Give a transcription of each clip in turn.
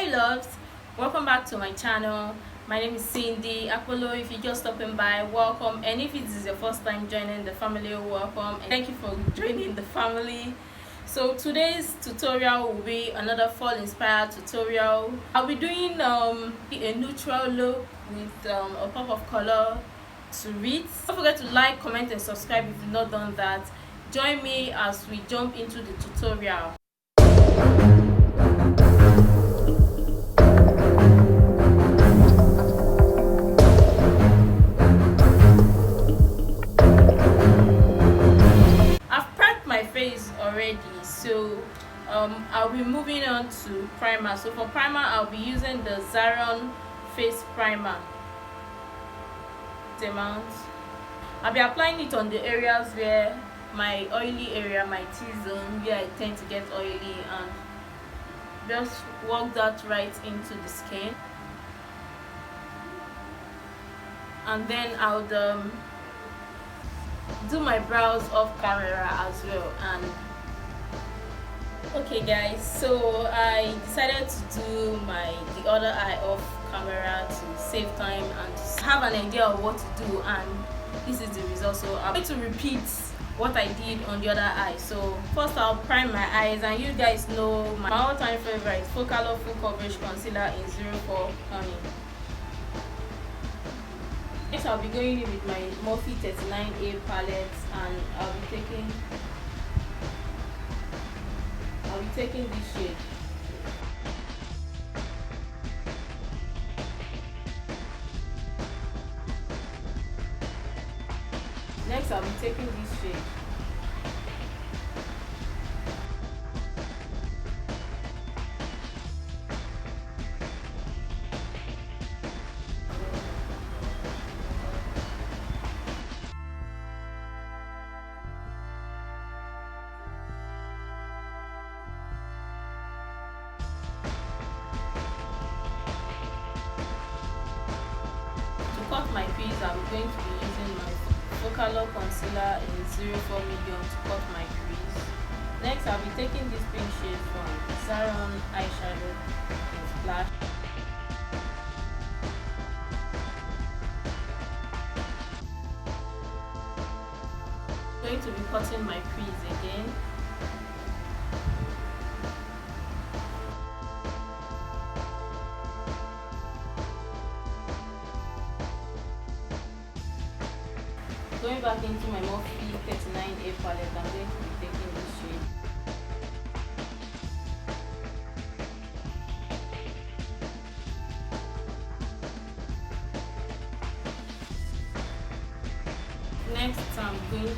Loves, welcome back to my channel. My name is Sindy Akpolo. If you're just stopping by, welcome, and if it is your first time joining the family, welcome, and thank you for joining the family. So today's tutorial will be another fall inspired tutorial. I'll be doing a neutral look with a pop of color to it. Don't forget to like, comment and subscribe if you've not done that. Join me as we jump into the tutorial. Already, so I'll be moving on to primer. So for primer, I'll be using the Zaron face primer. The amount I'll be applying it on the areas where my oily area, my T-zone, where I tend to get oily, and just work that right into the skin. And then I'll do my brows off camera as well. And okay guys, so I decided to do the other eye off camera to save time and to have an idea of what to do, and this is the result. So I'm going to repeat what I did on the other eye. So first I'll prime my eyes, and you guys know my all-time favorite Focallure full coverage concealer in 04 Honey. Next I'll be going in with my Morphe 39A palette, and I'll be taking this shade. Next I'll be taking this shade. Cut my crease, I'm going to be using my Focallure concealer in 04 medium to cut my crease. Next I'll be taking this pink shade from Zaron eyeshadow in Splash. I'm going to be cutting my crease again. Going back into my Morphe 39A palette, I'm going to be taking this shade. Next, I'm going to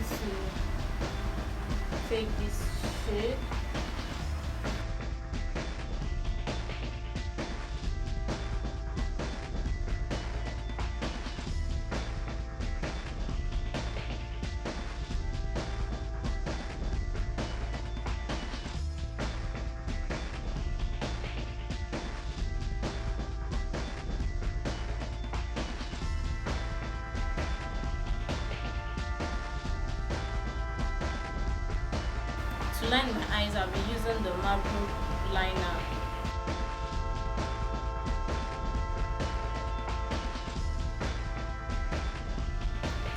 take this shade. To line my eyes, I'll be using the Mabrook Eyeliner.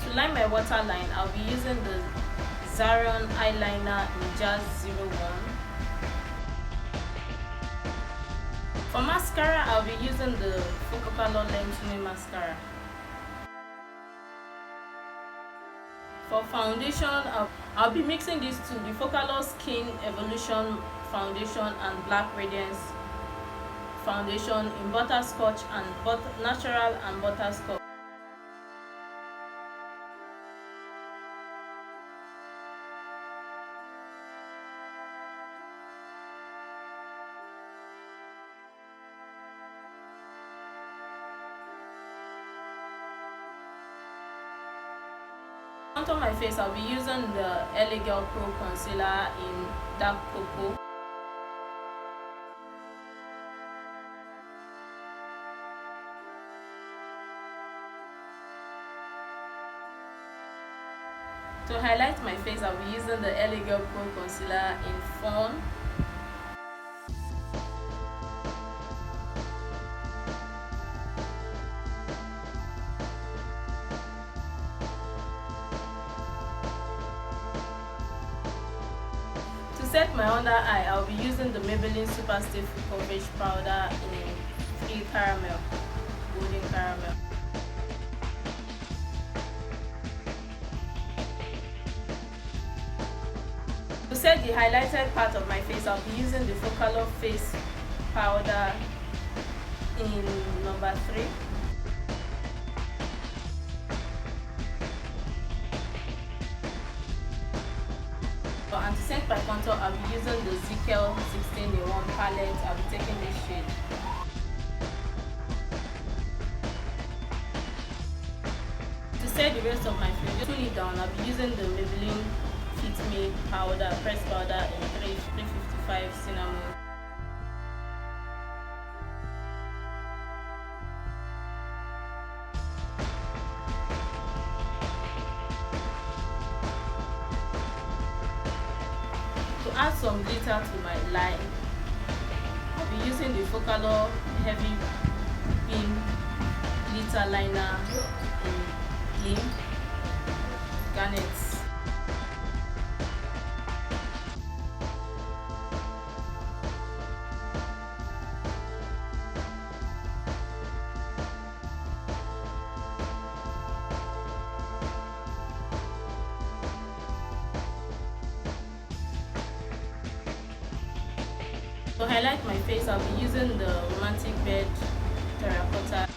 To line my waterline, I'll be using the Zaron eyeliner in Jazz 01. For mascara, I'll be using the Focallure Mascara. For foundation, I'll be mixing these two, the Focallure Skin Evolution Foundation and Black Radiance Foundation in Butterscotch and Natural and Butterscotch. On my face, I'll be using the LA Girl Pro Concealer in Dark Cocoa. To highlight my face, I'll be using the LA Girl Pro Concealer in Fawn. set my under eye, I'll be using the Maybelline Super Stay Full Coverage Powder in Free Caramel, Golden Caramel. To set the highlighted part of my face, I'll be using the Focallure Face Powder in number 3. And to set my contour, I'll be using the ZKL 16:1 palette. I'll be taking this shade. To set the rest of my face, just tone it down, I'll be using the Maybelline Fit Me powder, pressed powder in 355 cinnamon. To add some glitter to my line, I'll be using the Focallure Heavy Beam Glitter Liner in Garnet. To highlight my face, I'll be using the Romantic Bed Terracotta.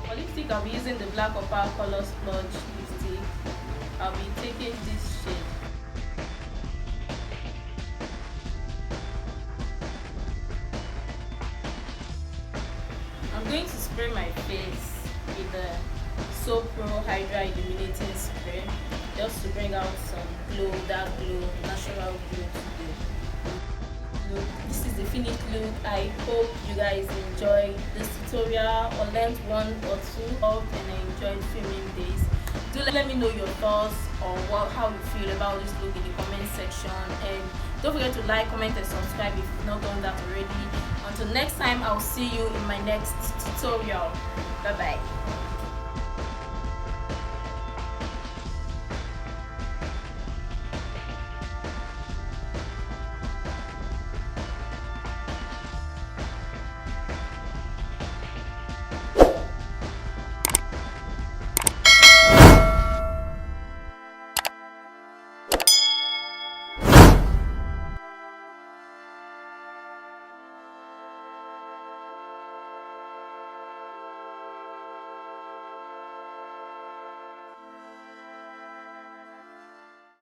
For lipstick, I'll be using the Black Opal Color Splodge lipstick. I'll be taking this shade. I'm going to spray my face with the So Pro Hydra Illuminating Spray, just to bring out some glow, that glow, natural glow today. This is the finished look. I hope you guys enjoyed this tutorial or learned one or two of and enjoyed filming this. Do let me know your thoughts or how you feel about this look in the comment section, and don't forget to like, comment and subscribe if you've not done that already. Until next time, I'll see you in my next tutorial. Bye bye.